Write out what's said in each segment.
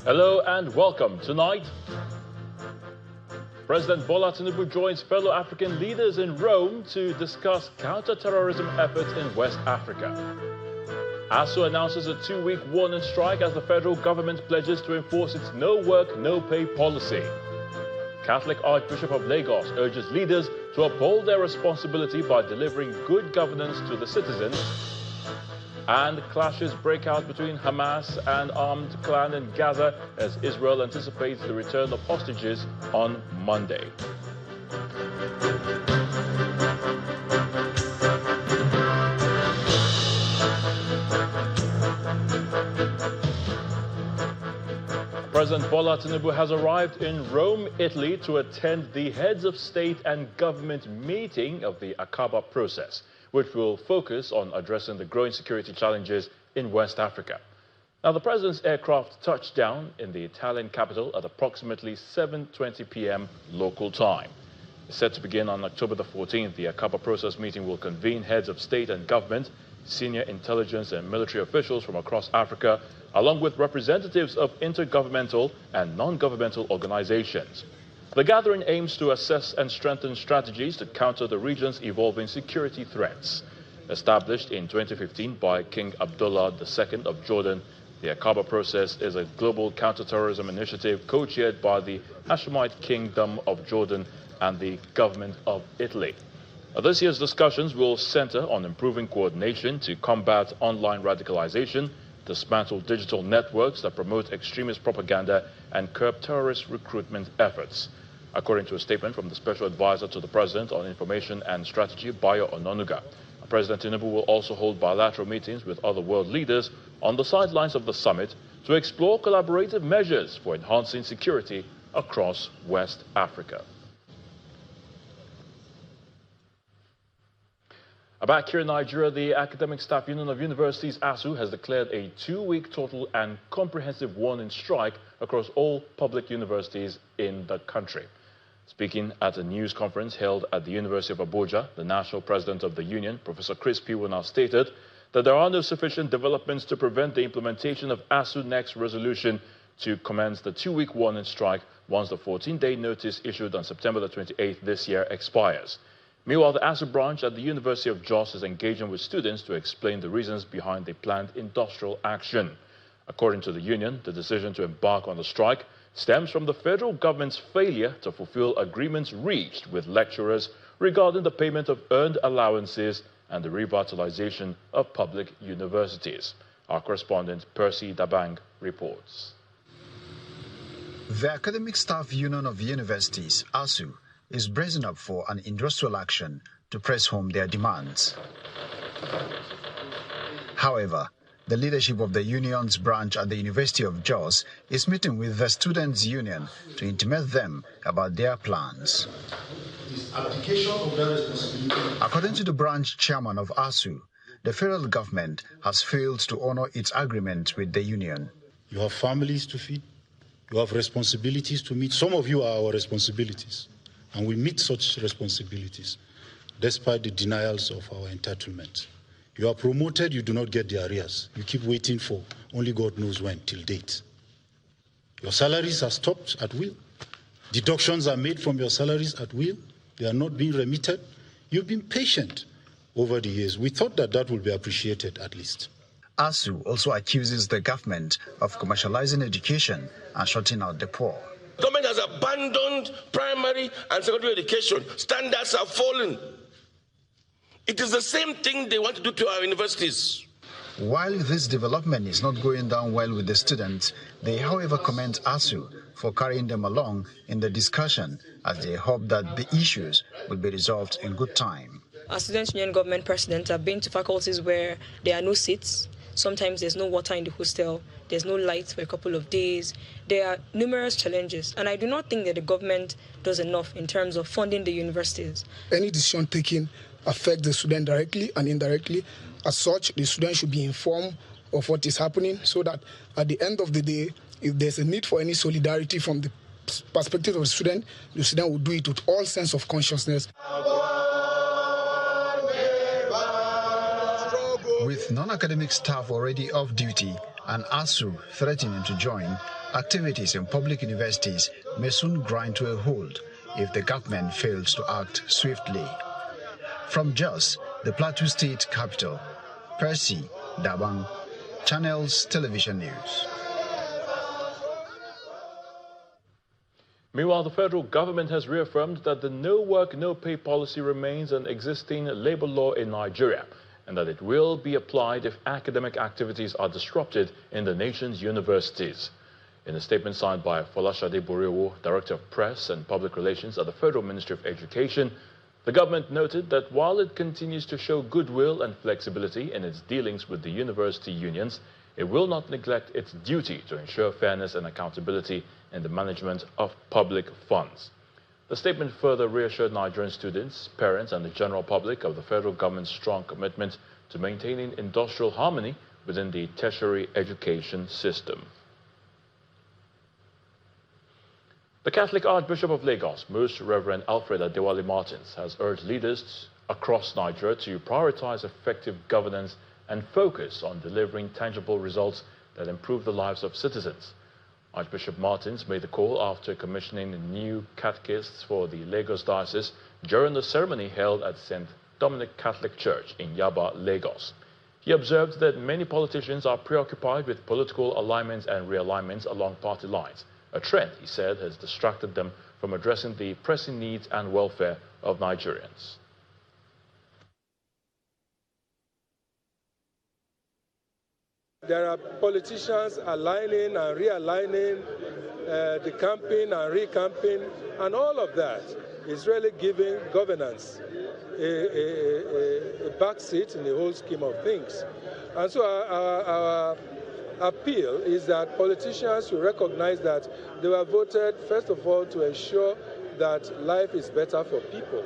Hello and welcome. Tonight, President Bola Tinubu joins fellow African leaders in Rome to discuss counter-terrorism efforts in West Africa. ASU announces a 2-week warning strike as the federal government pledges to enforce its no work, no pay policy. Catholic Archbishop of Lagos urges leaders to uphold their responsibility by delivering good governance to the citizens. And clashes break out between Hamas and armed clan in Gaza as Israel anticipates the return of hostages on Monday. President Bola Tinubu has arrived in Rome, Italy to attend the heads of state and government meeting of the Akaba process, which will focus on addressing the growing security challenges in West Africa. Now, the president's aircraft touched down in the Italian capital at approximately 7:20 p.m. local time. It's set to begin on October the 14th. The Akaba process meeting will convene heads of state and government, senior intelligence and military officials from across Africa, along with representatives of intergovernmental and non-governmental organizations. The gathering aims to assess and strengthen strategies to counter the region's evolving security threats. Established in 2015 by King Abdullah II of Jordan, the Akaba process is a global counterterrorism initiative co-chaired by the Hashemite Kingdom of Jordan and the government of Italy. This year's discussions will center on improving coordination to combat online radicalization, dismantle digital networks that promote extremist propaganda, and curb terrorist recruitment efforts. According to a statement from the Special Advisor to the President on Information and Strategy, Bayo Ononuga, President Tinubu will also hold bilateral meetings with other world leaders on the sidelines of the summit to explore collaborative measures for enhancing security across West Africa. Back here in Nigeria, the Academic Staff Union of Universities, ASU, has declared a 2-week total and comprehensive warning strike across all public universities in the country. Speaking at a news conference held at the University of Abuja, the national president of the union, Professor Chris Piwona, stated that there are no sufficient developments to prevent the implementation of ASU next resolution to commence the 2-week warning strike once the 14-day notice issued on September the 28th this year expires. Meanwhile, the ASU branch at the University of Jos is engaging with students to explain the reasons behind the planned industrial action. According to the union, the decision to embark on the strike stems from the federal government's failure to fulfill agreements reached with lecturers regarding the payment of earned allowances and the revitalization of public universities. Our correspondent Percy Dabang reports. The Academic Staff Union of Universities, ASU, is bracing up for an industrial action to press home their demands. However, the leadership of the union's branch at the University of Jos is meeting with the students' union to intimate them about their plans. According to the branch chairman of ASU, the federal government has failed to honor its agreement with the union. You have families to feed, you have responsibilities to meet. Some of you are our responsibilities, and we meet such responsibilities despite the denials of our entitlement. You are promoted, you do not get the arrears. You keep waiting for only God knows when, till date. Your salaries are stopped at will. Deductions are made from your salaries at will. They are not being remitted. You've been patient over the years. We thought that that would be appreciated at least. ASU also accuses the government of commercializing education and shutting out the poor. The government has abandoned primary and secondary education. Standards are falling. It is the same thing they want to do to our universities. While this development is not going down well with the students, they, however, commend ASU for carrying them along in the discussion as they hope that the issues will be resolved in good time. Our student union government presidents have been to faculties where there are no seats. Sometimes there's no water in the hostel. There's no lights for a couple of days. There are numerous challenges, and I do not think that the government does enough in terms of funding the universities. Any decision taken affects the student directly and indirectly. As such, the student should be informed of what is happening so that at the end of the day, if there's a need for any solidarity from the perspective of the student will do it with all sense of consciousness. With non-academic staff already off duty and ASU threatening to join, activities in public universities may soon grind to a halt if the government fails to act swiftly. From Jos, the Plateau State capital, Percy Dabang, Channels Television News. Meanwhile, the federal government has reaffirmed that the no work, no pay policy remains an existing labor law in Nigeria, and that it will be applied if academic activities are disrupted in the nation's universities. In a statement signed by Folashade Borewo, Director of Press and Public Relations at the Federal Ministry of Education, the government noted that while it continues to show goodwill and flexibility in its dealings with the university unions, it will not neglect its duty to ensure fairness and accountability in the management of public funds. The statement further reassured Nigerian students, parents, and the general public of the federal government's strong commitment to maintaining industrial harmony within the tertiary education system. The Catholic Archbishop of Lagos, Most Reverend Alfred Adewale Martins, has urged leaders across Nigeria to prioritize effective governance and focus on delivering tangible results that improve the lives of citizens. Archbishop Martins made the call after commissioning new catechists for the Lagos Diocese during the ceremony held at St. Dominic Catholic Church in Yaba, Lagos. He observed that many politicians are preoccupied with political alignments and realignments along party lines, a trend, he said, has distracted them from addressing the pressing needs and welfare of Nigerians. There are politicians aligning and realigning, decamping and recamping, and all of that is really giving governance a backseat in the whole scheme of things. And so our appeal is that politicians should recognize that they were voted, first of all, to ensure that life is better for people.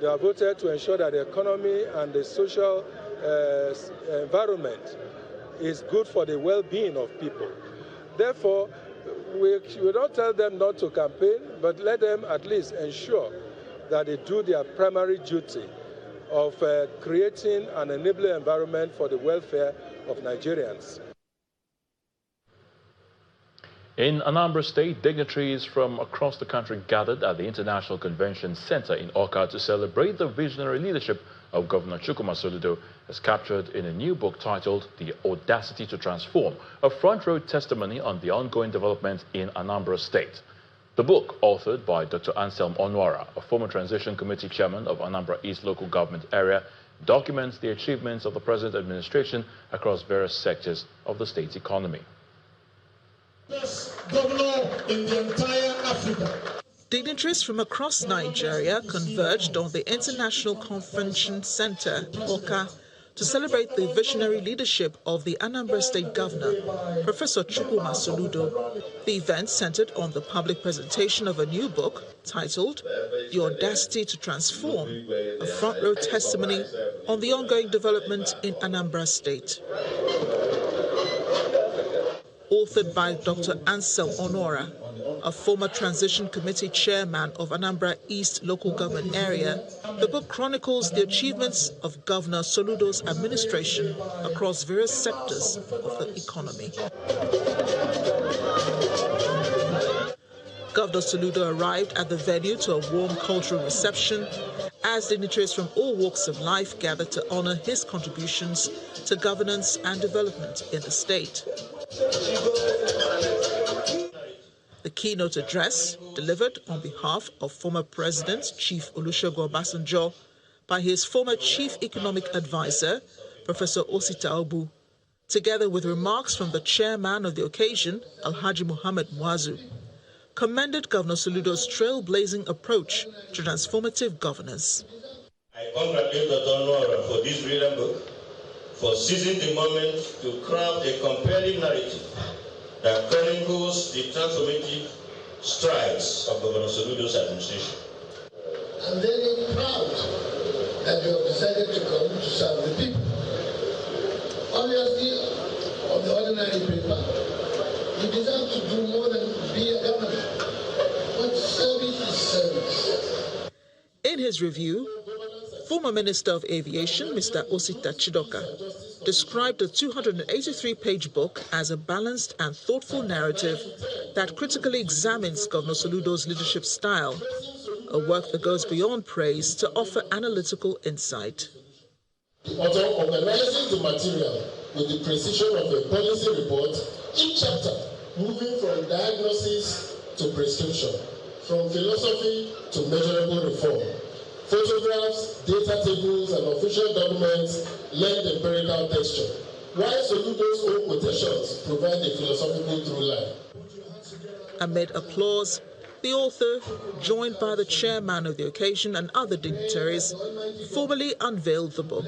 They are voted to ensure that the economy and the social environment is good for the well-being of people. Therefore, we don't tell them not to campaign, but let them at least ensure that they do their primary duty of creating an enabling environment for the welfare of Nigerians. In Anambra State, dignitaries from across the country gathered at the International Convention Center in Awka to celebrate the visionary leadership of Governor Chukwuma Soludo, as captured in a new book titled The Audacity to Transform, a front-row testimony on the ongoing development in Anambra State. The book, authored by Dr. Anselm Onwara, a former transition committee chairman of Anambra East local government area, documents the achievements of the present administration across various sectors of the state's economy. Best governor in the entire Africa. Dignitaries from across Nigeria converged on the International Convention Center, Awka, to celebrate the visionary leadership of the Anambra State Governor, Professor Chukwuma Soludo. The event centered on the public presentation of a new book titled The Audacity to Transform, a front-row testimony on the ongoing development in Anambra State. Authored by Dr. Anselm Onwara, a former transition committee chairman of Anambra East local government area, the book chronicles the achievements of Governor Soludo's administration across various sectors of the economy. Governor Soludo arrived at the venue to a warm cultural reception as dignitaries from all walks of life gathered to honor his contributions to governance and development in the state. The keynote address, delivered on behalf of former President Chief Olusegun Obasanjo by his former Chief Economic Advisor, Professor Osita Obu, together with remarks from the chairman of the occasion, Alhaji Muhammad Muazu, commended Governor Soludo's trailblazing approach to transformative governance. I congratulate Dr. Onwara for this brilliant book, for seizing the moment to craft a compelling narrative that chronicles the transformative strides of Governor Soludo's administration. I'm very proud that you have decided to come to serve the people. Obviously, on the ordinary paper, you deserve to do more than be a governor. But service is service. In his review, Former Minister of Aviation, Mr. Osita Chidoka, described the 283-page book as a balanced and thoughtful narrative that critically examines Governor Soludo's leadership style, a work that goes beyond praise to offer analytical insight. Author organizes the material with the precision of a policy report, each chapter moving from diagnosis to prescription, from philosophy to measurable reform. Photographs, data tables, and official documents lend empirical texture, while Soludo's own quotations provide a philosophical through line. Amid applause, the author, joined by the chairman of the occasion and other dignitaries, formally unveiled the book,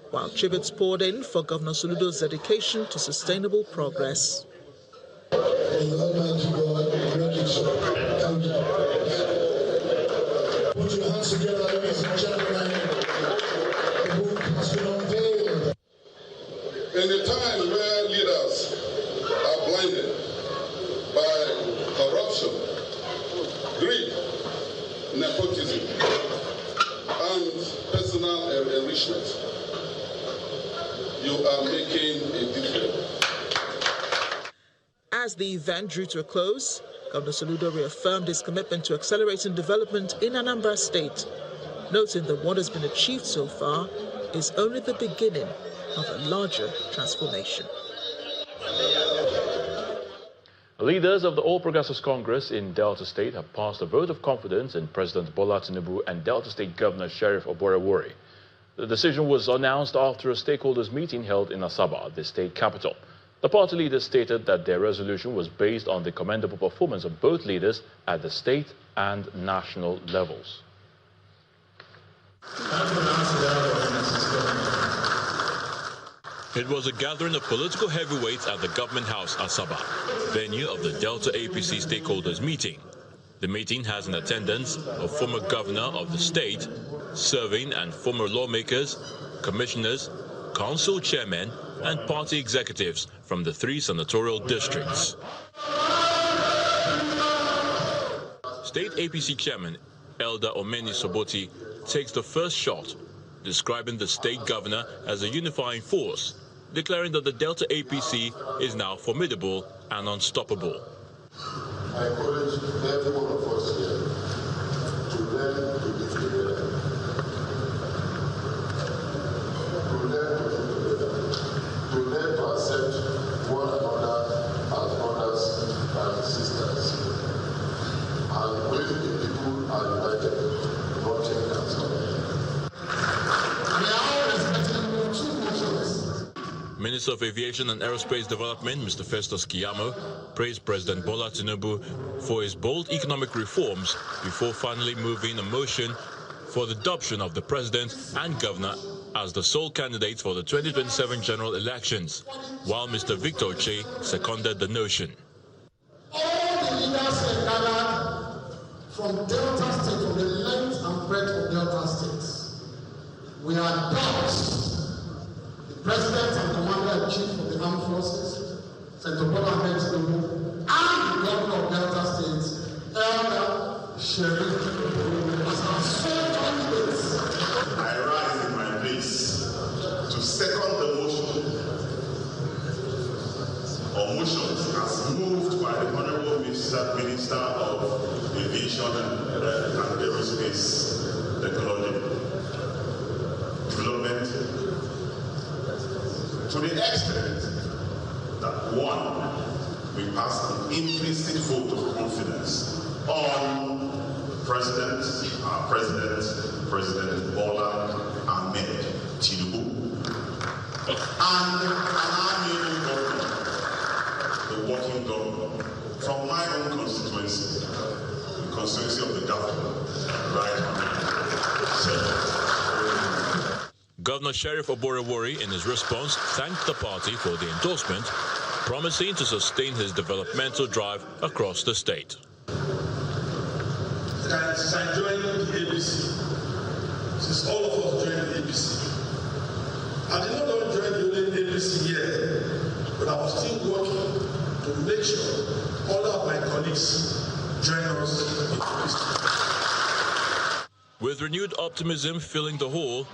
while tributes poured in for Governor Soludo's dedication to sustainable progress. Put your hands together, ladies and gentlemen. The book has been unveiled. In a time where leaders are blinded by corruption, greed, nepotism, and personal enrichment, you are making a difference. As the event drew to a close, Governor Soludo reaffirmed his commitment to accelerating development in Anambra State, noting that what has been achieved so far is only the beginning of a larger transformation. Leaders of the All Progressives Congress in Delta State have passed a vote of confidence in President Bola Tinubu and Delta State Governor Sheriff Oborevwori. The decision was announced after a stakeholders meeting held in Asaba, the state capital. The party leaders stated that their resolution was based on the commendable performance of both leaders at the state and national levels. It was a gathering of political heavyweights at the Government House, Asaba, venue of the Delta APC stakeholders meeting. The meeting has in attendance a former governor of the state, serving and former lawmakers, commissioners, council chairmen, and party executives from the 3 senatorial districts. State APC chairman Elder Omeni Soboti takes the first shot, describing the state governor as a unifying force, declaring that the Delta APC is now formidable and unstoppable. I encourage every one of us here to learn to live together. To learn to accept one another as brothers and sisters. And when the people are united, nothing can stop them. We are all respecting two nations. Minister of Aviation and Aerospace Development, Mr. Festus Keyamo, praised President Bola Tinubu for his bold economic reforms before finally moving a motion for the adoption of the president and governor as the sole candidates for the 2027 general elections, while Mr. Victor Che seconded the notion. All the leaders were gathered from Delta State, from the length and breadth of Delta States. We are dogs. The President and Commander-in-Chief of the Armed Forces, Senator Bola Ahmed Tinubu, and the Governor of Delta State, Elder Sheriff, as our sole candidates. I rise in my place to second the motion or motions as moved by the Honorable Minister of Aviation and Aerospace Technology Development, to the extent that one, we passed an implicit vote of confidence on President Bola Ahmed Tinubu, and an army government, the working government, from my own constituency, the constituency of the government, right? Governor Sheriff Oborevwori, in his response, thanked the party for the endorsement, promising to sustain his developmental drive across the state. Since I joined the APC, since all of us joined the APC, I did not only join the APC here, but I was still working to make sure all of my colleagues join us in the APC. With renewed optimism filling the hall,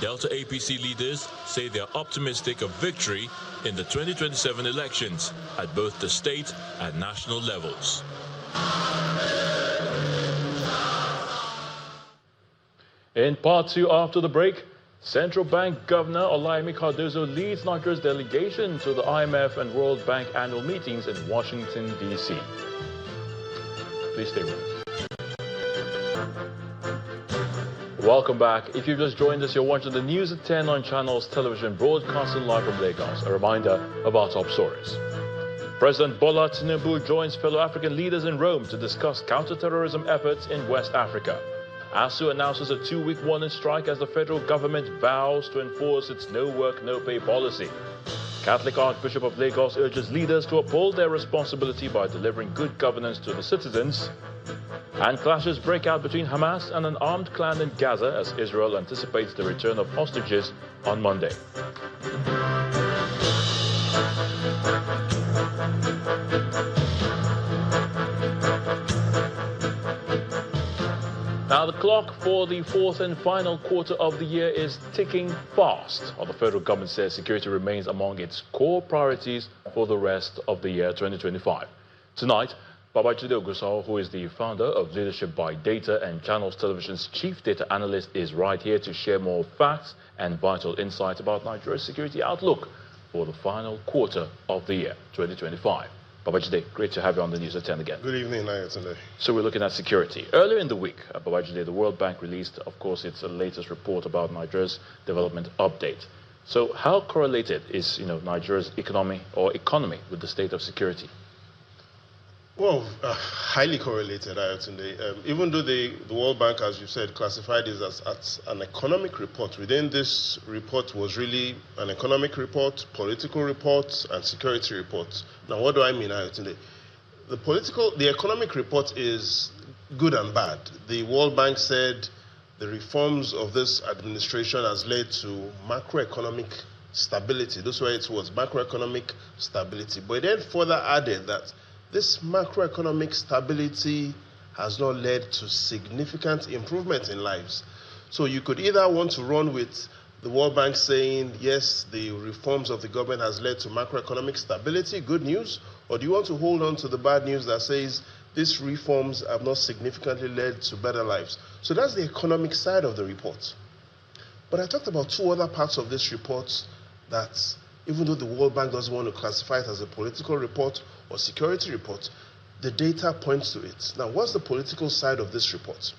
Delta APC leaders say they are optimistic of victory in the 2027 elections at both the state and national levels. In part two after the break, Central Bank Governor Olayemi Cardozo leads Nigeria's delegation to the IMF and World Bank annual meetings in Washington, D.C. Please stay with us. Welcome back. If you've just joined us, you're watching the News at 10 on Channels Television, broadcasting live from Lagos. A reminder of our top stories. President Bola Tinubu joins fellow African leaders in Rome to discuss counter-terrorism efforts in West Africa. ASU announces a 2-week warning strike as the federal government vows to enforce its no work, no pay policy. Catholic Archbishop of Lagos urges leaders to uphold their responsibility by delivering good governance to the citizens. And clashes break out between Hamas and an armed clan in Gaza as Israel anticipates the return of hostages on Monday. Now, the clock for the fourth and final quarter of the year is ticking fast. While the federal government says security remains among its core priorities for the rest of the year 2025. Tonight, Babajide Ogunsanya, who is the founder of Leadership by Data and Channels Television's chief data analyst, is right here to share more facts and vital insights about Nigeria's security outlook for the final quarter of the year 2025. Babajide, great to have you on the News at 10 again. Good evening, Niger. So we're looking at security. Earlier in the week, Babajide, the World Bank released, of course, its latest report about Nigeria's development update. So how correlated is, Nigeria's economy with the state of security? Well, highly correlated, even though the World Bank, as you said, classified it as an economic report, within this report was really an economic report, political report, and security report. Now, what do I mean, The economic report is good and bad. The World Bank said the reforms of this administration has led to macroeconomic stability. That's why it was macroeconomic stability. But then further added that this macroeconomic stability has not led to significant improvement in lives. So you could either want to run with the World Bank saying, yes, the reforms of the government has led to macroeconomic stability, good news, or do you want to hold on to the bad news that says these reforms have not significantly led to better lives? So that's the economic side of the report. But I talked about two other parts of this report that, even though the World Bank doesn't want to classify it as a political report or security report, the data points to it. Now, what's the political side of this report?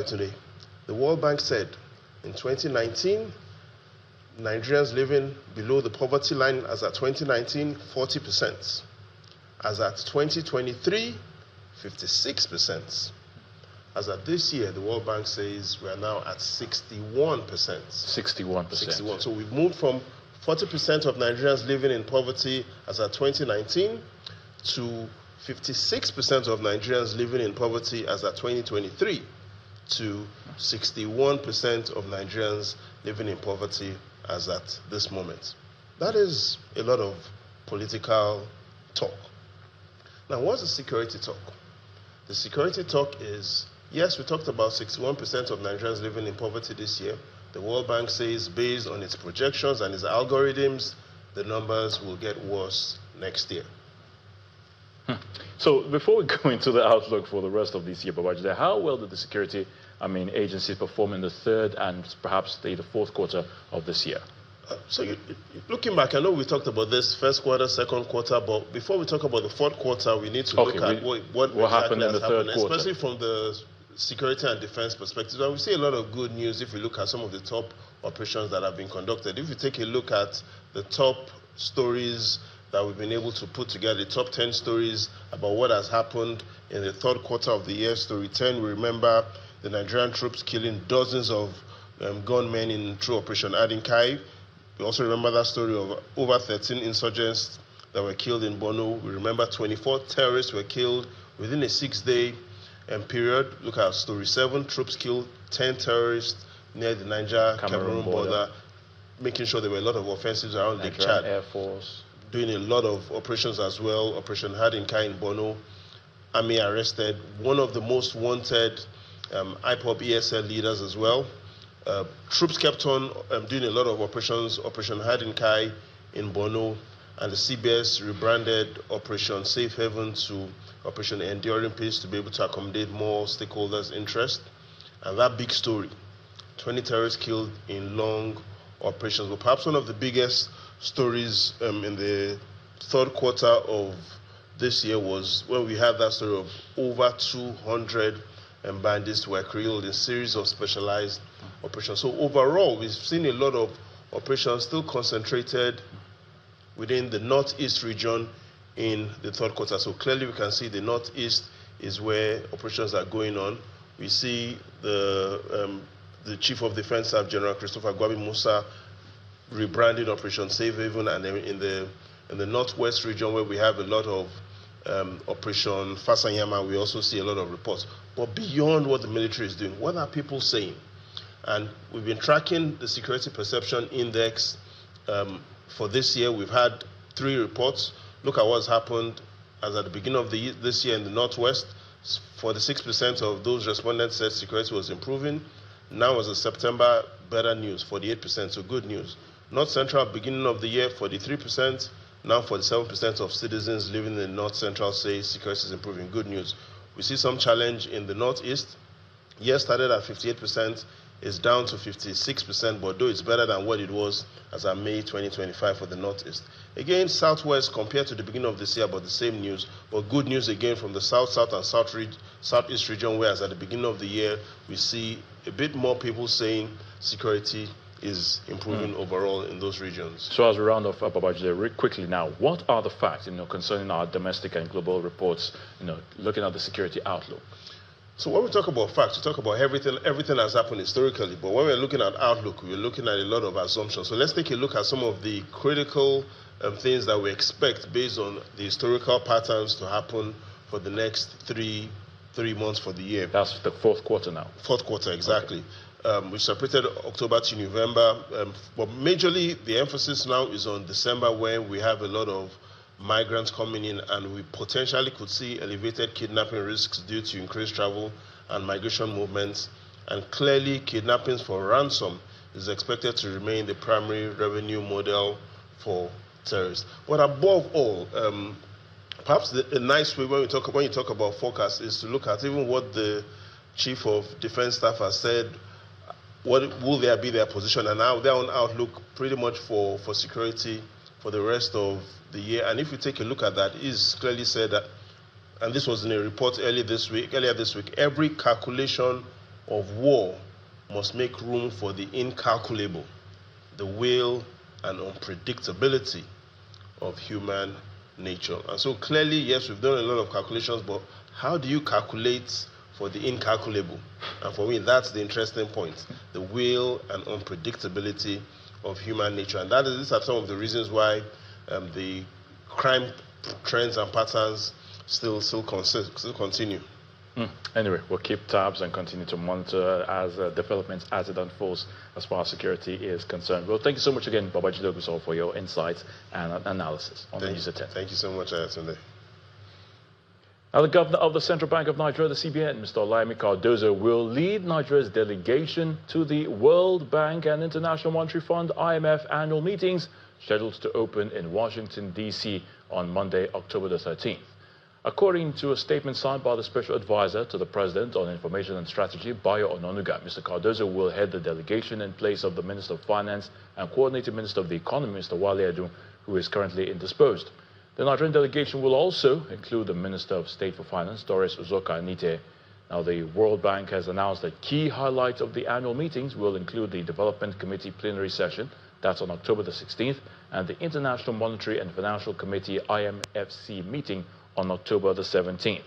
Today, the World Bank said in 2019, Nigerians living below the poverty line as at 2019, 40%. As at 2023, 56%. As at this year, the World Bank says we are now at 61%. 61%. So we've moved from 40% of Nigerians living in poverty as at 2019 to 56% of Nigerians living in poverty as at 2023 to 61% of Nigerians living in poverty as at this moment. That is a lot of political talk. Now, what's the security talk? The security talk is, yes, we talked about 61% of Nigerians living in poverty this year. The World Bank says, based on its projections and its algorithms, the numbers will get worse next year. So before we go into the outlook for the rest of this year, Babajide, how well did the security agencies perform in the third and perhaps the fourth quarter of this year? Looking back, I know we talked about this first quarter, second quarter, but before we talk about the fourth quarter, we need to look at what exactly happened in the third quarter. Especially from the security and defense perspective. And we see a lot of good news if we look at some of the top operations that have been conducted. If you take a look at the top stories that we've been able to put together, the top 10 stories about what has happened in the third quarter of the year. Story 10, we remember the Nigerian troops killing dozens of gunmen in through Operation Adinkai. We also remember that story of over 13 insurgents that were killed in Borno. We remember 24 terrorists were killed within a 6-day period. Look at story 7, troops killed 10 terrorists near the Niger-Cameroon border, making sure there were a lot of offensives around Lake Chad. Air Force. Doing a lot of operations as well. Operation Hadinkai in Borno. Army arrested one of the most wanted IPOB, ESL leaders as well. Troops kept on doing a lot of operations, Operation Hiding Kai in Borno, and the CBS rebranded Operation Safe Haven to Operation Enduring Peace to be able to accommodate more stakeholders' interest. And that big story, 20 terrorists killed in long operations. But perhaps one of the biggest stories in the third quarter of this year was when we had that story of over 200 bandits were killed in a series of specialized operations. So overall, we've seen a lot of operations still concentrated within the northeast region in the third quarter. So clearly we can see the northeast is where operations are going on. We see the Chief of Defense Staff, General Christopher Gwabi Musa, rebranding Operation Safe Haven, and in the northwest region where we have a lot of Operation Fasanyama, we also see a lot of reports. But beyond what the military is doing, what are people saying? And we've been tracking the Security Perception Index for this year. We've had 3 reports. Look at what's happened as at the beginning of this year in the Northwest. 46% of those respondents said security was improving. Now as of September, better news, 48%, so good news. North Central, beginning of the year, 43%. Now 47% of citizens living in the North Central say security is improving, good news. We see some challenge in the Northeast. Year started at 58%, is down to 56%, but though it's better than what it was as of May 2025 for the Northeast. Again, Southwest compared to the beginning of this year, but the same news, but good news again from the South, South, and Southeast region, whereas at the beginning of the year, we see a bit more people saying security is improving overall in those regions. So as we round off, Babaji, very quickly now, what are the facts, concerning our domestic and global reports, looking at the security outlook? So when we talk about facts, we talk about everything has happened historically. But when we're looking at outlook, we're looking at a lot of assumptions. So let's take a look at some of the critical things that we expect based on the historical patterns to happen for the next three months for the year. That's the fourth quarter now. Fourth quarter, exactly. Okay. We separated October to November. But majorly, the emphasis now is on December, where we have a lot of migrants coming in, and we potentially could see elevated kidnapping risks due to increased travel and migration movements. And clearly, kidnappings for ransom is expected to remain the primary revenue model for terrorists. But above all, perhaps a nice way when you talk about forecast is to look at even what the Chief of Defense Staff has said. What will there be their position and now their own outlook pretty much for security for the rest of the year. And if you take a look at that, it's clearly said that, and this was in a report earlier this week, every calculation of war must make room for the incalculable, the will and unpredictability of human nature. And so clearly, yes, we've done a lot of calculations, but how do you calculate for the incalculable? And for me, that's the interesting point, the will and unpredictability of human nature. And these are some of the reasons why the crime trends and patterns still continue. Anyway, we'll keep tabs and continue to monitor as developments as it unfolds as far as security is concerned. Well, thank you so much again, Babaji Logusol, for your insights and analysis on the News at 10. Thank you so much, Ayatunde. Now, the governor of the Central Bank of Nigeria, the CBN, Mr. Olaimi Cardozo, will lead Nigeria's delegation to the World Bank and International Monetary Fund, IMF, annual meetings scheduled to open in Washington, D.C. on Monday, October the 13th. According to a statement signed by the Special Advisor to the President on Information and Strategy, Bayo Ononuga, Mr. Cardozo will head the delegation in place of the Minister of Finance and Coordinating Minister of the Economy, Mr. Wale Edun, who is currently indisposed. The Nigerian delegation will also include the Minister of State for Finance, Doris Uzoka Anite. Now, the World Bank has announced that key highlights of the annual meetings will include the Development Committee plenary session, that's on October the 16th, and the International Monetary and Financial Committee, IMFC, meeting on October the 17th.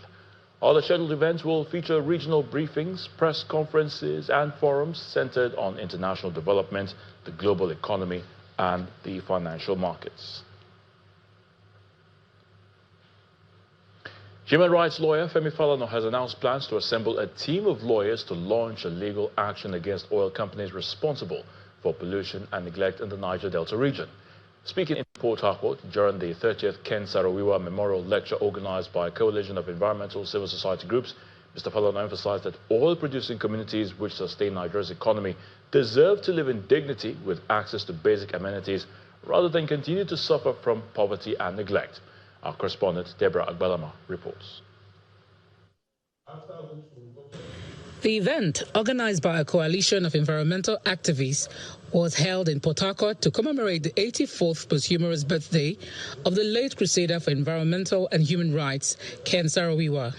Other scheduled events will feature regional briefings, press conferences, and forums centered on international development, the global economy, and the financial markets. Human rights lawyer Femi Falana has announced plans to assemble a team of lawyers to launch a legal action against oil companies responsible for pollution and neglect in the Niger Delta region. Speaking in Port Harcourt during the 30th Ken Saro-Wiwa Memorial Lecture organized by a coalition of environmental civil society groups, Mr. Falana emphasized that oil-producing communities which sustain Nigeria's economy deserve to live in dignity with access to basic amenities rather than continue to suffer from poverty and neglect. Our correspondent, Deborah Agbalama, reports. The event, organized by a coalition of environmental activists, was held in Port Harcourt to commemorate the 84th posthumous birthday of the late crusader for environmental and human rights, Ken Saro-Wiwa.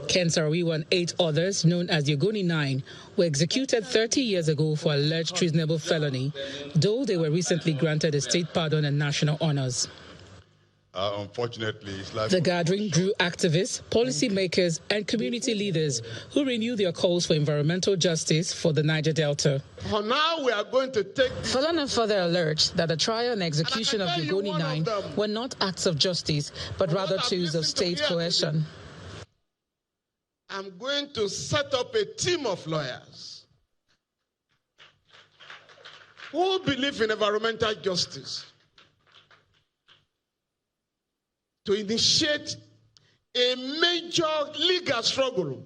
Ken Saro-Wiwa and 8 others, known as the Ogoni 9, were executed 30 years ago for alleged treasonable felony, though they were recently granted a state pardon and national honors. Unfortunately, it's like the gathering drew activists, policymakers, and community leaders who renewed their calls for environmental justice for the Niger Delta. For now, we are going to take. Falana further alleged that the trial and execution of the Ogoni 9 were not acts of justice, but rather tools of state coercion. I'm going to set up a team of lawyers who believe in environmental justice to initiate a major legal struggle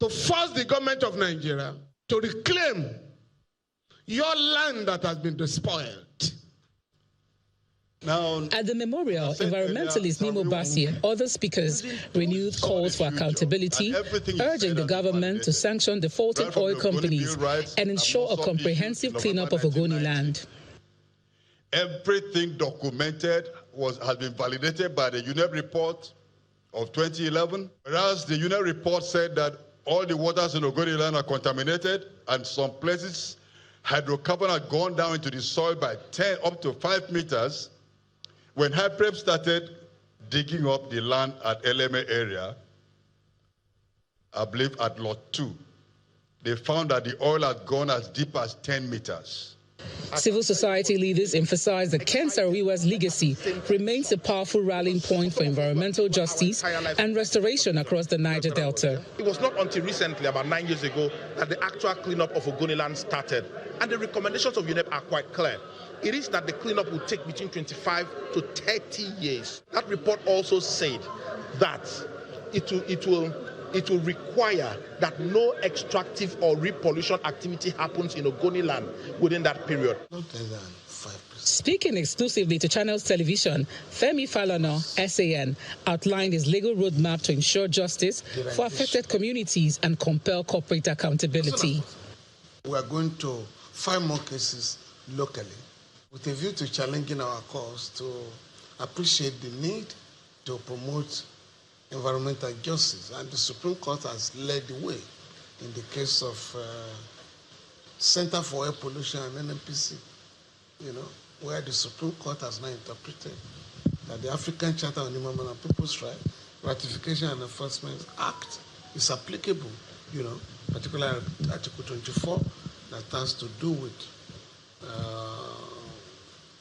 to force the government of Nigeria to reclaim your land that has been despoiled. Now, at the memorial, environmentalist Nimo Bassi and other speakers renewed calls for accountability, urging the government to sanction defaulting oil companies and ensure a comprehensive cleanup of Ogoni land. Everything documented has been validated by the UNEP report of 2011, whereas the UNEP report said that all the waters in Ogoni land are contaminated, and some places hydrocarbon had gone down into the soil by 10 up to 5 meters. When HYPREP started digging up the land at LMA area, I believe at Lot 2, they found that the oil had gone as deep as 10 meters. Civil society leaders emphasized that Ken Saro-Wiwa's legacy remains a powerful rallying point for environmental justice and restoration across the Niger Delta. It was not until recently, about 9 years ago, that the actual cleanup of Ogoni land started. And the recommendations of UNEP are quite clear. It is that the cleanup will take between 25 to 30 years. That report also said that it will require that no extractive or repollution activity happens in Ogoni land within that period. Speaking exclusively to Channels Television, Femi Falana, SAN, outlined his legal roadmap to ensure justice for affected communities and compel corporate accountability. We are going to file more cases locally with a view to challenging our cause to appreciate the need to promote environmental justice, and the Supreme Court has led the way in the case of Center for Air Pollution and NDDC, where the Supreme Court has now interpreted that the African Charter on Human and People's Rights Ratification and Enforcement Act is applicable, particularly Article 24 that has to do with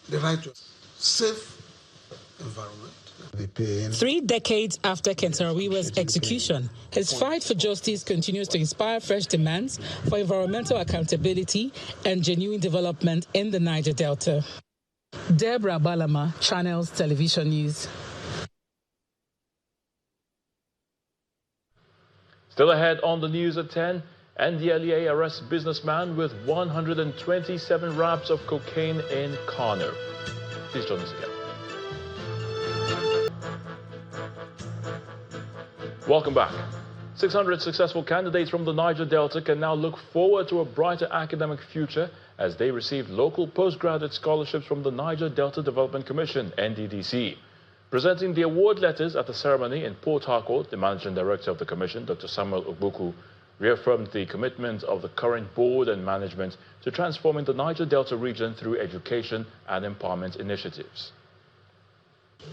the right to safe environment. 3 decades after Ken Saro-Wiwa's execution, his fight for justice continues to inspire fresh demands for environmental accountability and genuine development in the Niger Delta. Deborah Balama, Channels Television News. Still ahead on the news at 10, NDLEA arrests businessman with 127 wraps of cocaine in Kano. Please join us again. Welcome back. 600 successful candidates from the Niger Delta can now look forward to a brighter academic future as they receive local postgraduate scholarships from the Niger Delta Development Commission, NDDC. Presenting the award letters at the ceremony in Port Harcourt, the Managing Director of the Commission, Dr. Samuel Ogbuku, reaffirmed the commitment of the current board and management to transforming the Niger Delta region through education and empowerment initiatives.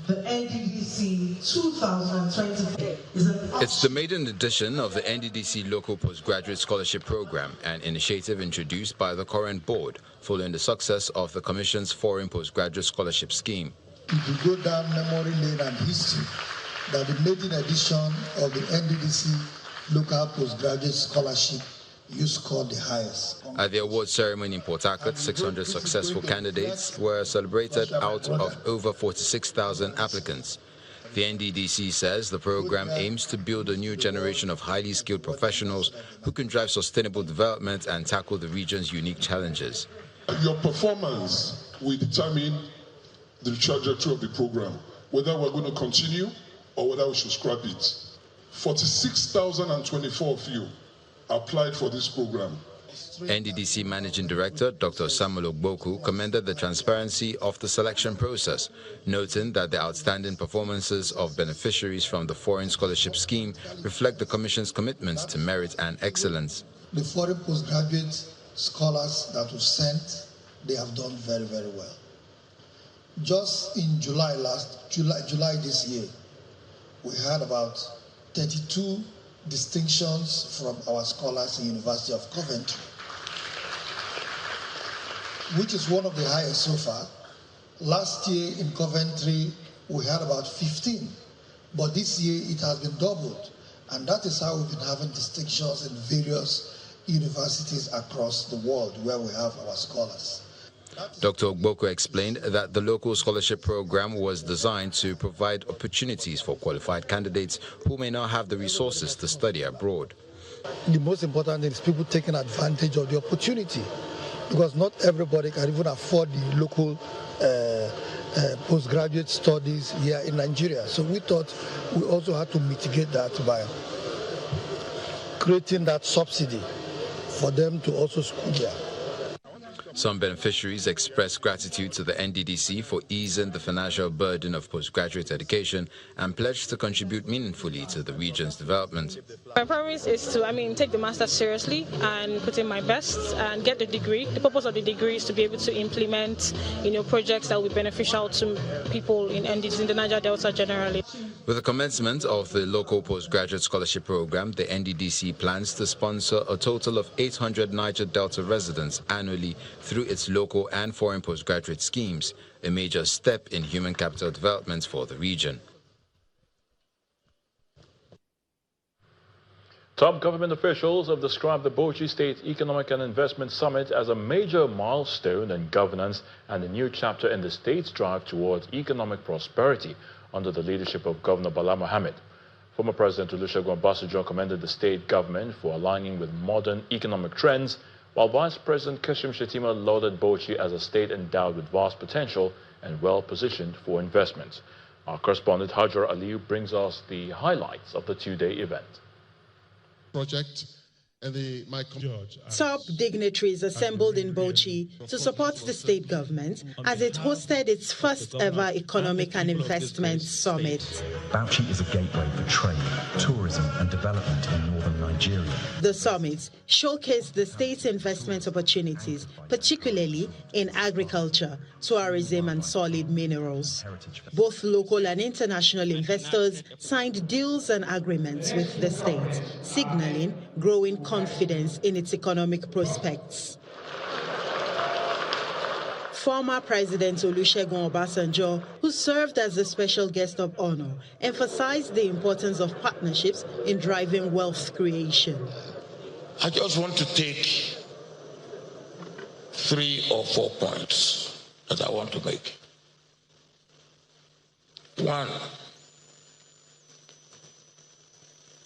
The NDDC 2023 is It's the maiden edition of the NDDC Local Postgraduate Scholarship Program, an initiative introduced by the current board following the success of the Commission's Foreign Postgraduate Scholarship Scheme. If you go down memory lane and history, that the maiden edition of the NDDC Local Postgraduate Scholarship, you scored the highest. At the award ceremony in Port Harcourt, 600 successful candidates were celebrated out of over 46,000 applicants. The NDDC says the program aims to build a new generation of highly skilled professionals who can drive sustainable development and tackle the region's unique challenges. Your performance will determine the trajectory of the program, whether we're going to continue or whether we should scrap it. 46,024 of you applied for this program. NDDC Managing Director Dr. Samuel Ogboku commended the transparency of the selection process, noting that the outstanding performances of beneficiaries from the Foreign Scholarship Scheme reflect the Commission's commitments to merit and excellence. The foreign postgraduate scholars that were sent, they have done very, very well. Just in July this year, we had about 32 distinctions from our scholars in University of Coventry, which is one of the highest so far. Last year in Coventry, we had about 15, but this year it has been doubled. And that is how we've been having distinctions in various universities across the world where we have our scholars. Dr. Ogboku explained that the local scholarship program was designed to provide opportunities for qualified candidates who may not have the resources to study abroad. The most important thing is people taking advantage of the opportunity, because not everybody can even afford the local postgraduate studies here in Nigeria. So we thought we also had to mitigate that by creating that subsidy for them to also school here. Some beneficiaries expressed gratitude to the NDDC for easing the financial burden of postgraduate education and pledged to contribute meaningfully to the region's development. My promise is to, take the master's seriously and put in my best and get the degree. The purpose of the degree is to be able to implement, projects that will be beneficial to people in NDDC, in the Niger Delta generally. With the commencement of the local postgraduate scholarship program, the NDDC plans to sponsor a total of 800 Niger Delta residents annually through its local and foreign postgraduate schemes, a major step in human capital development for the region. Top government officials have described the Bauchi State Economic and Investment Summit as a major milestone in governance and a new chapter in the state's drive towards economic prosperity under the leadership of Governor Bala Mohammed. Former President Olusegun Obasanjo commended the state government for aligning with modern economic trends, while Vice President Kashim Shettima lauded Bauchi as a state endowed with vast potential and well-positioned for investment. Our correspondent Hajar Aliyu brings us the highlights of the two-day event. Project and Top dignitaries assembled in Bauchi to support the state government as it hosted its first ever economic and investment summit. Bauchi is a gateway for trade, tourism and development in northern Nigeria. The summit showcased the state's investment opportunities, particularly in agriculture, tourism and solid minerals. Both local and international investors signed deals and agreements with the state, signaling growing confidence in its economic prospects. Former President Olusegun Obasanjo, who served as the special guest of honor, emphasized the importance of partnerships in driving wealth creation. I just want to take 3 or 4 points that I want to make. 1,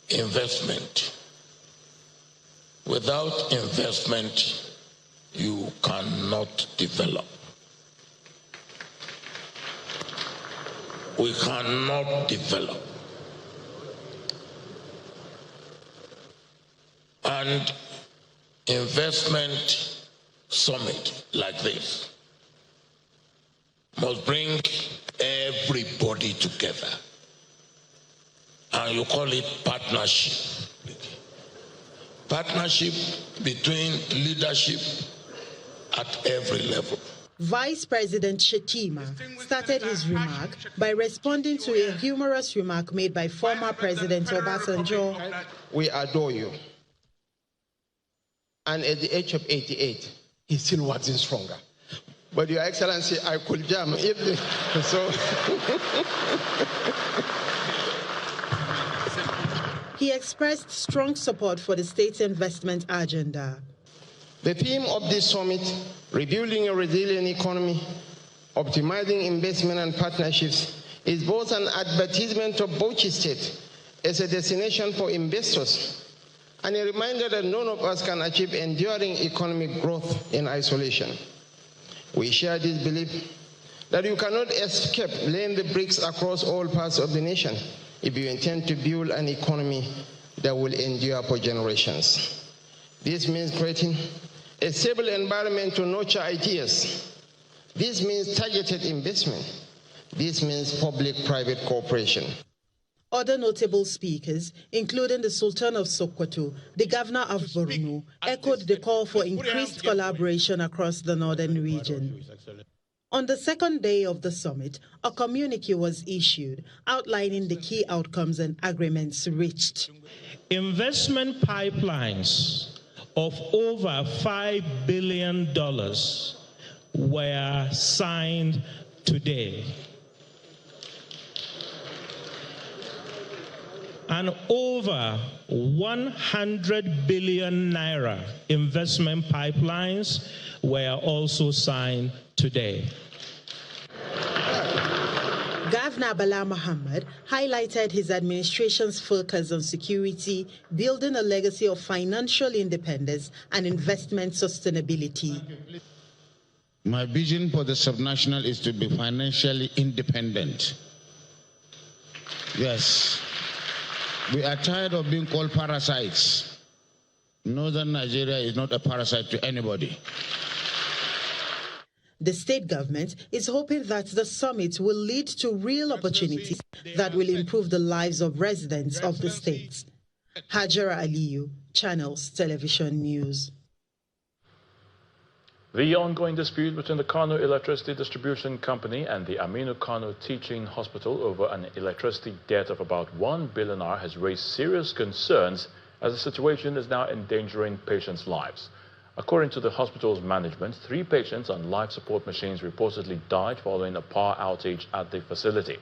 investment. Without investment, you cannot develop. We cannot develop. And investment summit like this must bring everybody together. And you call it partnership. Partnership between leadership at every level. Vice President Shettima started his remark by responding to a humorous remark made by former President Obasanjo. We adore you. And at the age of 88, he's still waxing stronger. But Your Excellency, I could jam if so. He expressed strong support for the state's investment agenda. The theme of this summit, rebuilding a resilient economy, optimizing investment and partnerships, is both an advertisement of Bauchi State as a destination for investors and a reminder that none of us can achieve enduring economic growth in isolation. We share this belief that you cannot escape laying the bricks across all parts of the nation if you intend to build an economy that will endure for generations. This means creating a stable environment to nurture ideas. This means targeted investment. This means public-private cooperation. Other notable speakers, including the Sultan of Sokoto, the Governor of Borno, echoed the call for increased collaboration across the northern region. On the second day of the summit, a communique was issued outlining the key outcomes and agreements reached. Investment pipelines of over $5 billion were signed today. And over 100 billion naira investment pipelines were also signed today. Governor Bala Mohammed highlighted his administration's focus on security, building a legacy of financial independence and investment sustainability. My vision for the subnational is to be financially independent. Yes. We are tired of being called parasites. Northern Nigeria is not a parasite to anybody. The state government is hoping that the summit will lead to real opportunities that will improve the lives of residents of the state. Hajara Aliyu, Channels Television News. The ongoing dispute between the Kano Electricity Distribution Company and the Aminu Kano Teaching Hospital over an electricity debt of about 1 billion has raised serious concerns as the situation is now endangering patients' lives. According to the hospital's management, 3 patients on life support machines reportedly died following a power outage at the facility.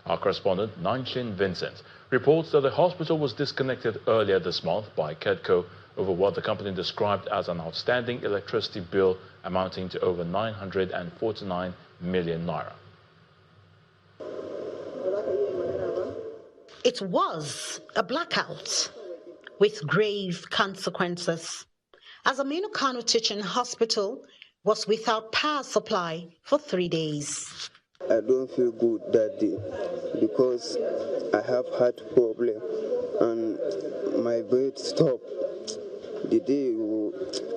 Our correspondent, Nanshin Vincent, reports that the hospital was disconnected earlier this month by KEDCO over what the company described as an outstanding electricity bill amounting to over 949 million naira. It was a blackout with grave consequences, as Aminu Kano Teaching Hospital was without power supply for 3 days. I don't feel good that day because I have heart problem and my breath stopped. The day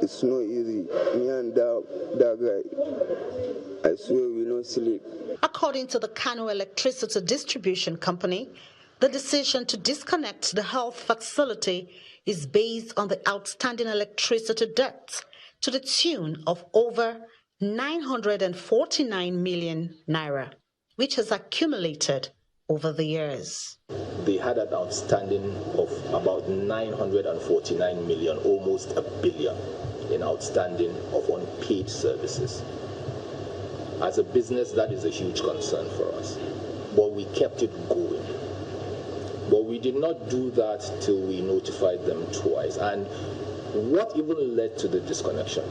it's not easy. Me and that guy, I swear we don't sleep. According to the Kano Electricity Distribution Company, the decision to disconnect the health facility is based on the outstanding electricity debt to the tune of over 949 million naira, which has accumulated over the years. They had an outstanding of about 949 million, almost a billion, in outstanding of unpaid services. As a business, that is a huge concern for us. But we kept it going. But we did not do that till we notified them twice. And what even led to the disconnection?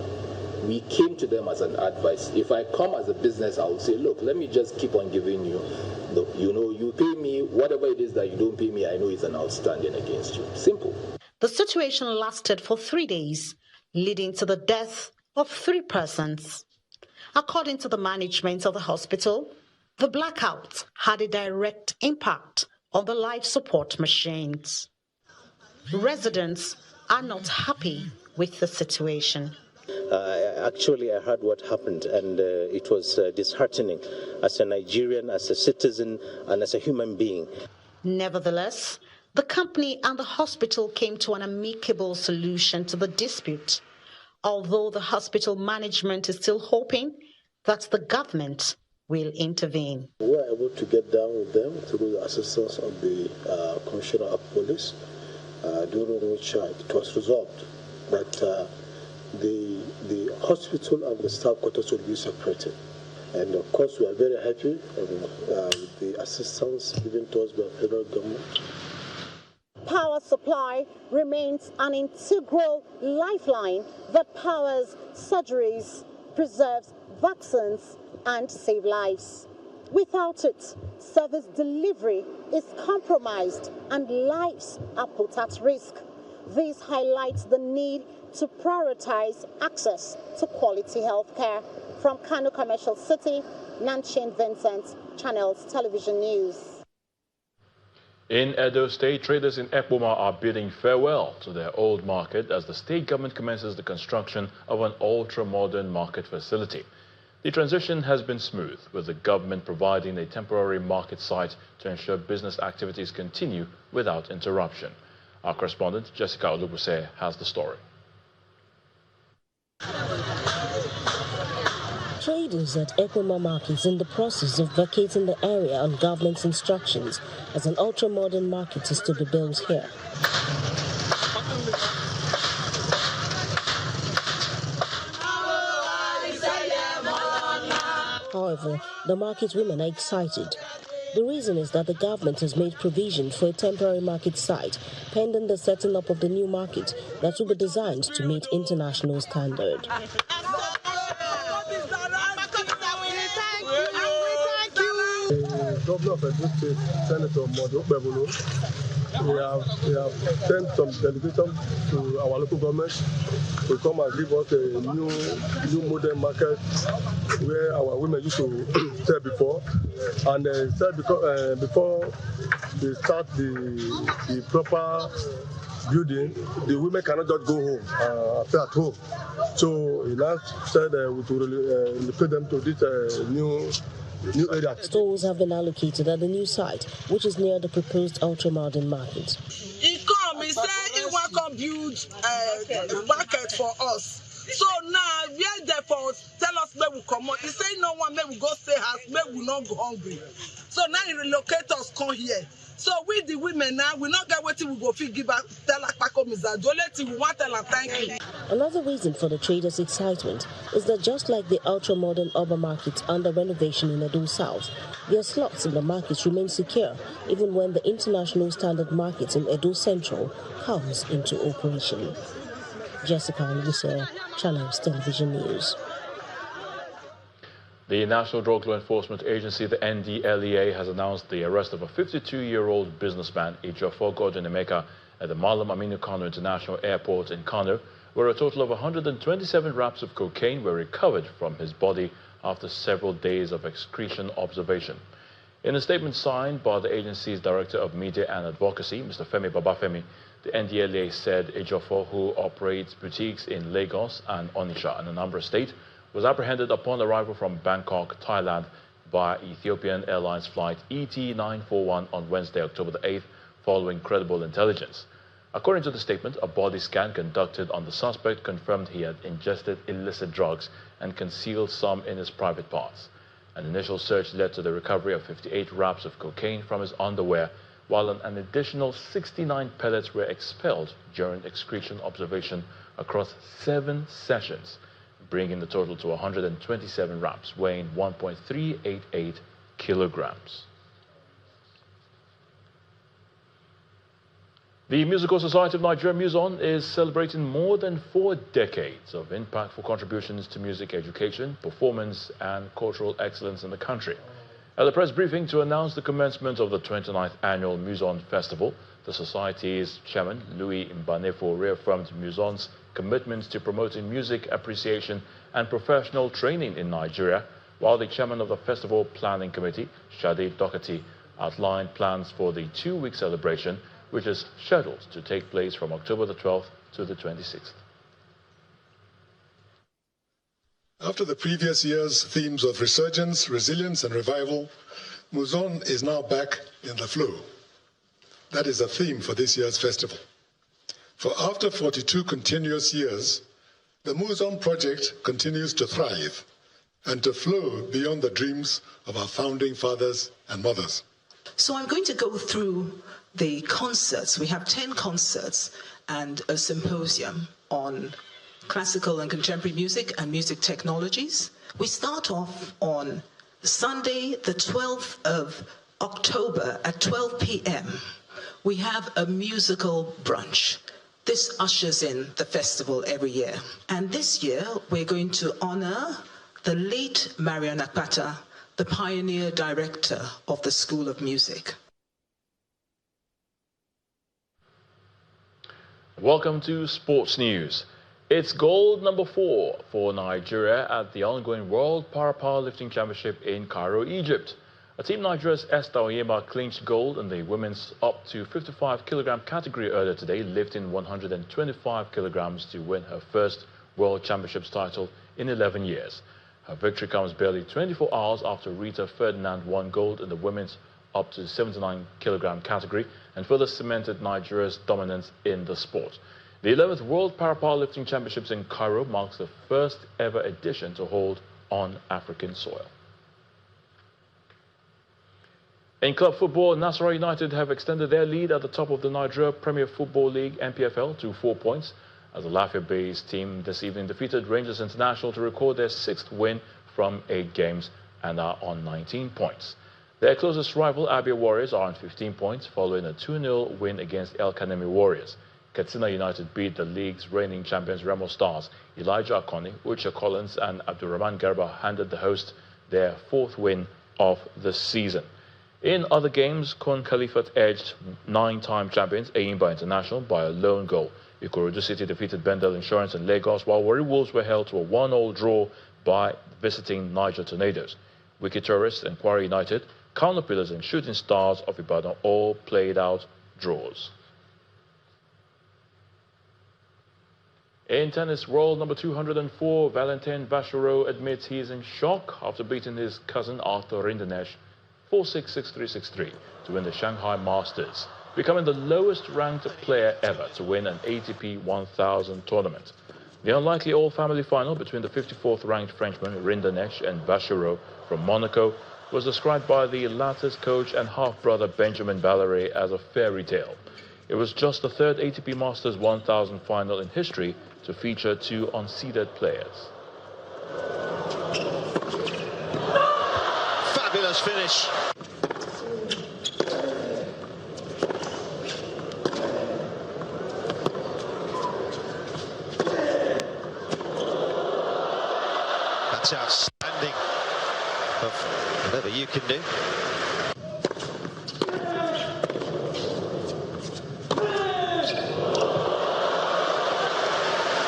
We came to them as an advice. If I come as a business, I will say, look, let me just keep on giving you, you pay me, whatever it is that you don't pay me, I know it's an outstanding against you. Simple. The situation lasted for 3 days, leading to the death of 3 persons. According to the management of the hospital, the blackout had a direct impact on the life support machines. Residents are not happy with the situation. Actually, I heard what happened, and it was disheartening as a Nigerian, as a citizen, and as a human being. Nevertheless, the company and the hospital came to an amicable solution to the dispute, although the hospital management is still hoping that the government will intervene. We were able to get down with them through the assistance of the Commissioner of Police, during which it was resolved that the hospital and the staff quarters will be separated. And of course, we are very happy with the assistance given to us by the federal government. Power supply remains an integral lifeline that powers surgeries, preserves vaccines, and saves lives. Without it, service delivery is compromised and lives are put at risk. This highlights the need to prioritize access to quality health care. From Kano Commercial City, Nancy Vincent, Channels Television News. In Edo State, traders in Ekpoma are bidding farewell to their old market as the state government commences the construction of an ultra-modern market facility. The transition has been smooth, with the government providing a temporary market site to ensure business activities continue without interruption. Our correspondent, Jessica Olubuse, has the story. Traders at Ekpoma Market is in the process of vacating the area on government's instructions as an ultra-modern market is to be built here. However, the market women are excited. The reason is that the government has made provision for a temporary market site pending the setting up of the new market that will be designed to meet international standard. Governor of Edo State, Senator Modo Bebolo, we have sent some delegation to our local government to come and give us a new modern market where our women used to sell before. And said before they start the proper building, the women cannot just go home, stay at home. So he now said we will put them to this new area. Stalls have been allocated at the new site, which is near the proposed ultra-modern market. He said he want to build a market for us. So now we are there for tell us where we come out. He say no one may we go stay house, may we not go hungry. So now he relocate us come here. So we the women now, we not get what we go feel give us tell like Paco Miza. Don't let we want tell and thank you. Another reason for the traders' excitement is that just like the ultra-modern urban market under renovation in Edo South, their slots in the markets remain secure even when the international standard market in Edo Central comes into operation. Jessica Olubuse, Channels Television News. The National Drug Law Enforcement Agency, the NDLEA, has announced the arrest of a 52-year-old businessman, Ejiofor Gordon Emeka, at the Malam Aminu Kano International Airport in Kano, where a total of 127 wraps of cocaine were recovered from his body after several days of excretion observation. In a statement signed by the agency's Director of Media and Advocacy, Mr. Femi Babafemi, the NDLEA said Ejiofor, who operates boutiques in Lagos and Onitsha and Anambra State, was apprehended upon arrival from Bangkok, Thailand, by Ethiopian Airlines flight ET941 on Wednesday, October the 8th, following credible intelligence. According to the statement, a body scan conducted on the suspect confirmed he had ingested illicit drugs and concealed some in his private parts. An initial search led to the recovery of 58 wraps of cocaine from his underwear, while an additional 69 pellets were expelled during excretion observation across 7 sessions, bringing the total to 127 wraps, weighing 1.388 kilograms. The Musical Society of Nigeria, MUSON, is celebrating more than 4 decades of impactful contributions to music education, performance, and cultural excellence in the country. At the press briefing to announce the commencement of the 29th annual MUSON Festival, the Society's chairman, Louis Mbanefo, reaffirmed MUSON's commitment to promoting music appreciation and professional training in Nigeria, while the chairman of the Festival Planning Committee, Shade Dokati, outlined plans for the 2-week celebration, which is scheduled to take place from October the 12th to the 26th. After the previous year's themes of resurgence, resilience, and revival, MUSON is now back in the flow. That is a theme for this year's festival. For after 42 continuous years, the MUSON project continues to thrive and to flow beyond the dreams of our founding fathers and mothers. So I'm going to go through the concerts. We have 10 concerts and a symposium on classical and contemporary music and music technologies. We start off on Sunday, the 12th of October at 12 p.m. We have a musical brunch. This ushers in the festival every year. And this year, we're going to honor the late Marion Akpata the pioneer director of the School of Music. Welcome to Sports News. It's gold number 4 for Nigeria at the ongoing World Para-Powerlifting Championship in Cairo, Egypt. Team Nigeria's Esther Onyema clinched gold in the women's up to 55 kilogram category earlier today, lifting 125 kilograms to win her first World Championships title in 11 years. Her victory comes barely 24 hours after Rita Ferdinand won gold in the women's up to 79 kilogram category and further cemented Nigeria's dominance in the sport. The 11th World Para-Powerlifting Championships in Cairo marks the first ever edition to hold on African soil. In club football, Nasarawa United have extended their lead at the top of the Nigeria Premier Football League (NPFL) to 4 points, as the Lafia-based team this evening defeated Rangers International to record their 6th win from 8 games and are on 19 points. Their closest rival, Abia Warriors, are on 15 points following a 2-0 win against El Kanemi Warriors. Katsina United beat the league's reigning champions Remo Stars. Elijah Akoni, Uche Collins and Abdurrahman Garba handed the host their 4th win of the season. In other games, Kun Khalifat edged 9-time champions Eyimba International by a lone goal. Ikorodu City defeated Bendel Insurance in Lagos, while Warri Wolves were held to a 1-1 draw by visiting Niger Tornadoes. Wiki Tourists and Kwara United, Counterpillars and Shooting Stars of Ibadan all played out draws. In tennis, world number 204, Valentin Vachereau admits he is in shock after beating his cousin Arthur Rinderknecht 4-6, 6-3, 6-3 to win the Shanghai Masters, becoming the lowest-ranked player ever to win an ATP 1000 tournament. The unlikely all-family final between the 54th-ranked Frenchman Rinderknecht and Vachereau from Monaco was described by the latter's coach and half-brother Benjamin Ballery as a fairy tale. It was just the 3rd ATP Masters 1000 final in history to feature 2 unseeded players. Fabulous finish. That's outstanding of whatever you can do.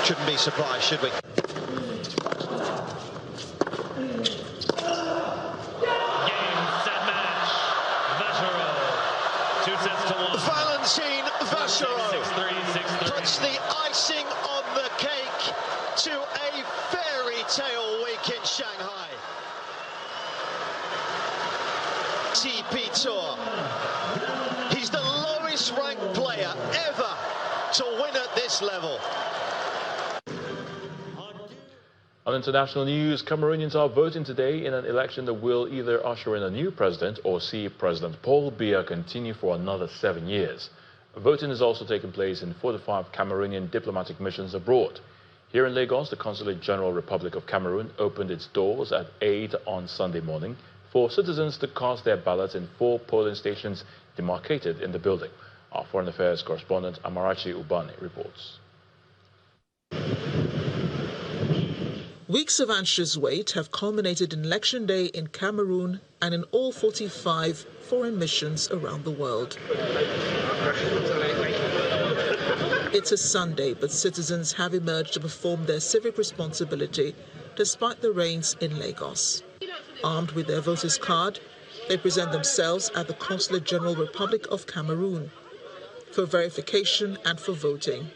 Shouldn't be surprised, should we? Valentin Vachereau puts the icing on the cake to a fairy tale week in Shanghai. TP Tour. He's the lowest ranked player ever to win at this level. On international news, Cameroonians are voting today in an election that will either usher in a new president or see President Paul Biya continue for another 7 years. Voting is also taking place in 45 Cameroonian diplomatic missions abroad. Here in Lagos, the Consulate General Republic of Cameroon opened its doors at 8 on Sunday morning for citizens to cast their ballots in 4 polling stations demarcated in the building. Our Foreign Affairs correspondent Amarachi Ubani reports. Weeks of anxious wait have culminated in Election Day in Cameroon and in all 45 foreign missions around the world. It's a Sunday, but citizens have emerged to perform their civic responsibility despite the rains in Lagos. Armed with their voter's card, they present themselves at the Consulate General Republic of Cameroon for verification and for voting.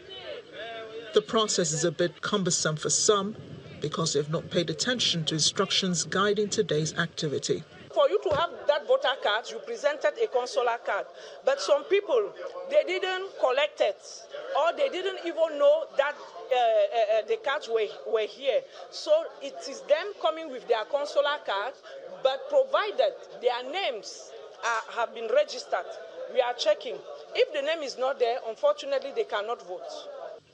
The process is a bit cumbersome for some, because they've not paid attention to instructions guiding today's activity. For you to have that voter card, you presented a consular card. But some people, they didn't collect it, or they didn't even know that the cards were here. So it is them coming with their consular card, but provided their names have been registered, we are checking. If the name is not there, unfortunately, they cannot vote.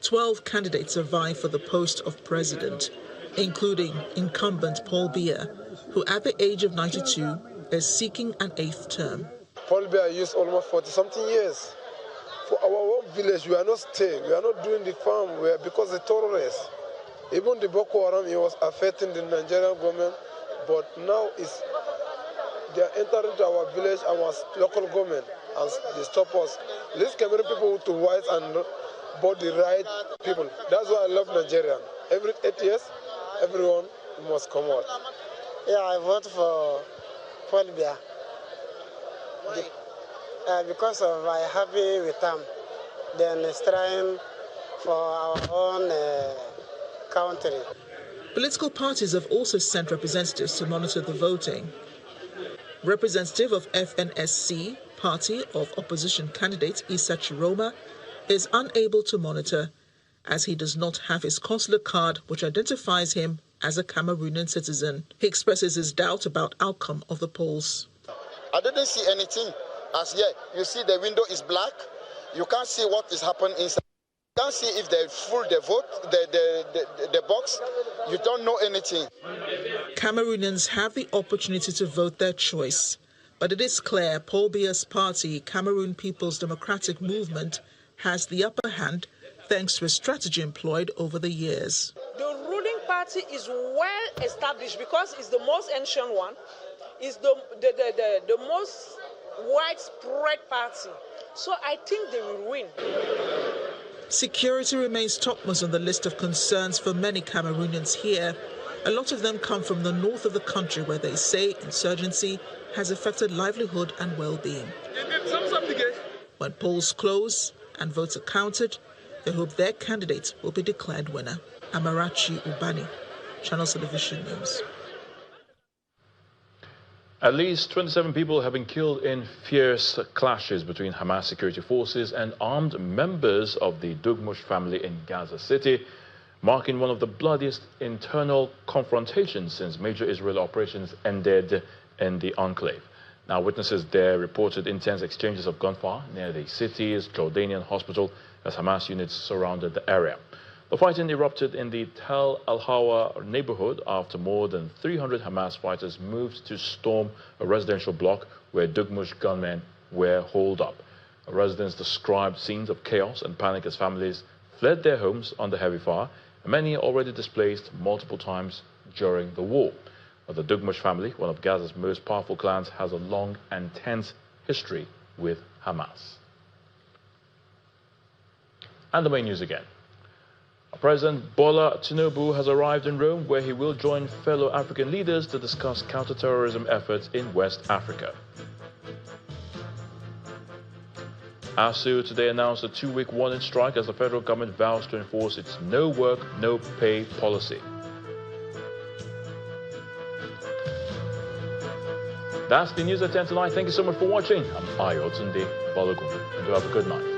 12 candidates are vying for the post of president, including incumbent Paul Biya, who at the age of 92 is seeking an 8th term. Paul Biya used almost 40-something years. For our own village, we are not staying, we are not doing the farm because the terrorists, even the Boko Haram, it was affecting the Nigerian government, but now it's they are entering to our village, our local government, and they stop us. Let's Cameroon people to white and vote the right people. That's why I love Nigeria. Every 8 years, everyone must come out. Yeah, I vote for Folbia. Because of I'm happy with them. Then it's trying for our own country. Political parties have also sent representatives to monitor the voting. Representative of FNSC, party of opposition candidate Issa Chiroma, is unable to monitor as he does not have his consular card which identifies him as a Cameroonian citizen. He expresses his doubt about outcome of the polls. I didn't see anything as yet. You see the window is black. You can't see what is happening inside. You can't see if they full the vote, the box. You don't know anything. Cameroonians have the opportunity to vote their choice, but it is clear Paul Biya's party, Cameroon People's Democratic Movement, has the upper hand thanks to a strategy employed over the years. The ruling party is well established because it's the most ancient one, it's the most widespread party. So I think they will win. Security remains topmost on the list of concerns for many Cameroonians here. A lot of them come from the north of the country where they say insurgency has affected livelihood and well-being. When polls close and votes are counted, they hope their candidate will be declared winner. Amarachi Ubani, Channels Television News. At least 27 people have been killed in fierce clashes between Hamas security forces and armed members of the Dugmush family in Gaza City, marking one of the bloodiest internal confrontations since major Israeli operations ended in the enclave. Now, witnesses there reported intense exchanges of gunfire near the city's Jordanian hospital as Hamas units surrounded the area. The fighting erupted in the Tel Al-Hawa neighborhood after more than 300 Hamas fighters moved to storm a residential block where Dugmush gunmen were holed up. Residents described scenes of chaos and panic as families fled their homes under heavy fire, and many already displaced multiple times during the war. The Dugmush family, one of Gaza's most powerful clans, has a long and tense history with Hamas. And the main news again. President Bola Tinubu has arrived in Rome, where he will join fellow African leaders to discuss counter-terrorism efforts in West Africa. ASU today announced a 2-week warning strike as the federal government vows to enforce its no work, no pay policy. That's the news at 10 tonight. Thank you so much for watching. I'm Ayo Tunde Balogun, and do have a good night.